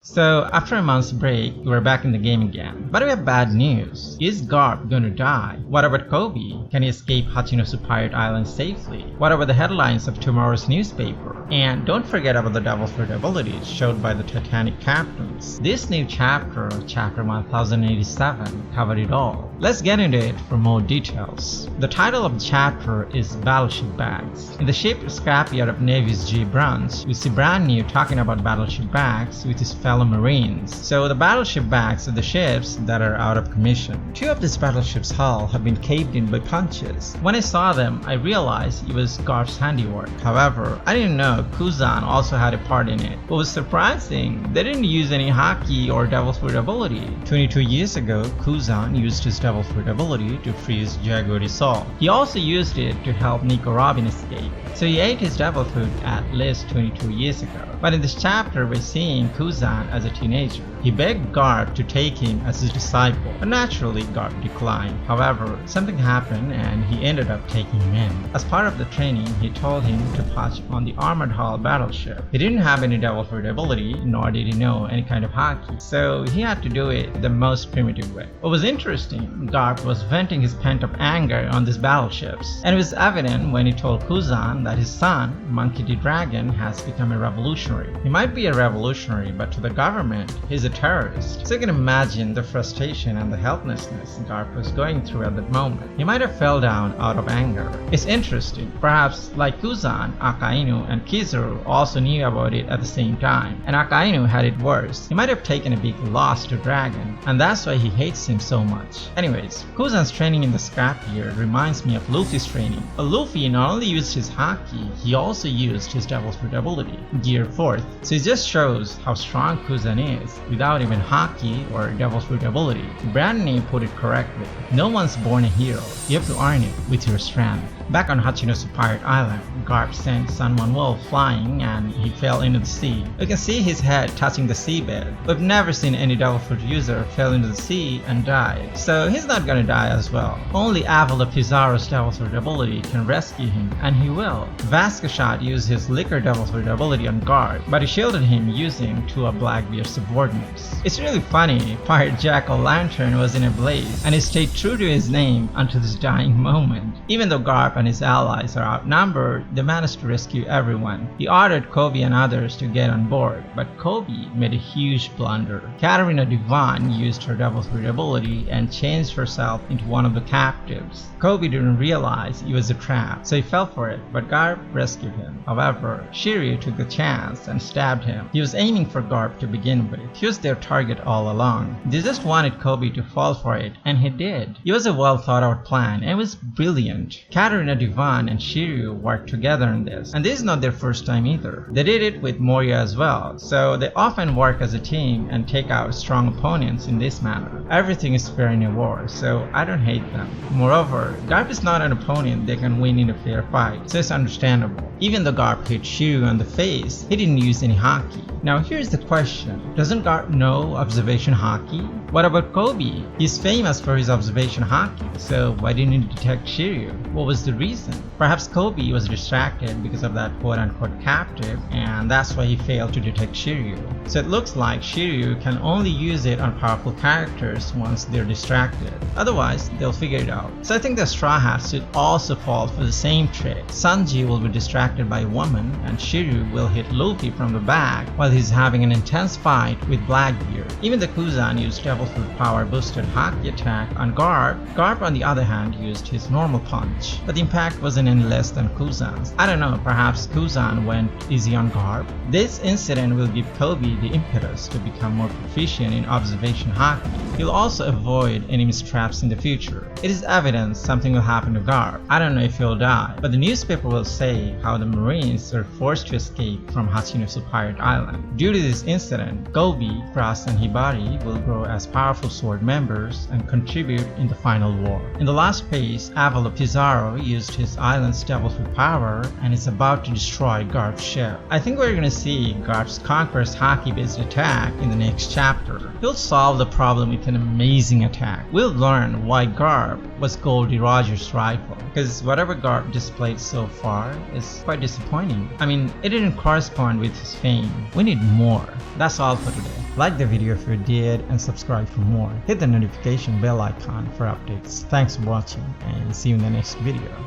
So, after a month's break, we're back in the game again. But we have bad news. Is Garp gonna die? What about Koby? Can he escape Hachinosu Pirate Island safely? What about the headlines of tomorrow's newspaper? And don't forget about the Devil's Fruit abilities showed by the Titanic captains. This new chapter, chapter 1087, covered it all. Let's get into it for more details. The title of the chapter is Battleship Bags. In the ship scrapyard of Navy's G branch, we see Brand New talking about battleship bags with his fellow Marines. So the battleship bags are the ships that are out of commission. Two of these battleships' hull have been caved in by punches. When I saw them, I realized it was Garp's handiwork. However, I didn't know Kuzan also had a part in it. What was surprising, they didn't use any Haki or Devil's Fruit ability. 22 years ago, Kuzan used his Devil's Fruit ability to freeze Jaguar Sol. He also used it to help Nico Robin escape. So he ate his Devil Fruit at least 22 years ago. But in this chapter, we're seeing Kuzan as a teenager. He begged Garp to take him as his disciple, but naturally Garp declined. However, something happened and he ended up taking him in. As part of the training, he told him to touch on the armored hull battleship. He didn't have any Devil Fruit ability, nor did he know any kind of Haki, so he had to do it the most primitive way. What was interesting, Garp was venting his pent-up anger on these battleships, and it was evident when he told Kuzan that his son, Monkey D. Dragon, has become a revolutionary. He might be a revolutionary, but to the government, he's a terrorist. So you can imagine the frustration and the helplessness Garp was going through at that moment. He might have fell down out of anger. It's interesting. Perhaps, like Kuzan, Akainu and Kizaru also knew about it at the same time, and Akainu had it worse. He might have taken a big loss to Dragon, and that's why he hates him so much. Anyways, Kuzan's training in the scrapyard reminds me of Luffy's training. But Luffy not only used his Haki, he also used his Devil's Fruit ability, Gear 4th. So it just shows how strong Kuzan is without even Haki or Devil's Fruit ability. Brandney put it correctly. No one's born a hero. You have to earn it with your strength. Back on Hachinosu Pirate Island, Garp sent Sun One Wolf flying and he fell into the sea. You can see his head touching the seabed. We've never seen any Devil Fruit user fell into the sea and died, so he's not gonna die as well. Only Aval of Pizarro's Devil Fruit ability can rescue him, and he will. Vascashot used his Liquor Devil Fruit ability on Garp, but he shielded him using two of Blackbeard's subordinates. It's really funny, Pirate Jack-O-Lantern was in a blaze, and he stayed true to his name until his dying moment. Even though Garp and his allies are outnumbered, they managed to rescue everyone. He ordered Koby and others to get on board, but Koby made a huge blunder. Katarina Devon used her Devil's Fruit ability and changed herself into one of the captives. Koby didn't realize it was a trap, so he fell for it, but Garp rescued him. However, Shiryu took the chance and stabbed him. He was aiming for Garp to begin with. He was their target all along. They just wanted Koby to fall for it, and he did. It was a well thought out plan, and it was brilliant. Katarina Devon and Shiryu worked together on this, and this is not their first time either. They did it with Moria as well, so they often work as a team and take out strong opponents in this manner. Everything is fair in a war, so I don't hate them. Moreover, Garp is not an opponent they can win in a fair fight, so it's understandable. Even though Garp hit Shiryu on the face, he didn't use any Haki. Now here's the question, doesn't Garp know observation Haki? What about Koby? He's famous for his observation Haki, so why didn't he detect Shiryu? What was the reason? Perhaps Koby was distracted because of that quote-unquote captive, and that's why he failed to detect Shiryu. So it looks like Shiryu can only use it on powerful characters once they're distracted. Otherwise, they'll figure it out. So I think the Straw Hats should also fall for the same trick. Sanji will be distracted by a woman, and Shiryu will hit Luffy from the back while he's having an intense fight with Blackbeard. Even the Kuzan used Devil Fruit power boosted Haki attack on Garp. Garp on the other hand used his normal punch, but the impact wasn't any less than Kuzan's. I don't know, perhaps Kuzan went easy on Garp. This incident will give Koby the impetus to become more proficient in observation Haki. He'll also avoid enemy's traps in the future. It is evident something will happen to Garp. I don't know if he'll die, but the newspaper will say how the Marines were forced to escape from Hachinosu Pirate Island. Due to this incident, Koby, Frost, and Hibari will grow as powerful sword members and contribute in the final war. In the last page, Aval Pizarro used his island's Devil Fruit power and is about to destroy Garp's ship. I think we're gonna see Garp's Conqueror's Haki-based attack in the next chapter. He'll solve the problem with an amazing attack. We'll learn why Garp was Goldie Roger's rival, because whatever Garp displayed so far far is quite disappointing. I mean, it didn't correspond with his fame. We need more. That's all for today. Like the video if you did and subscribe for more. Hit the notification bell icon for updates. Thanks for watching and see you in the next video.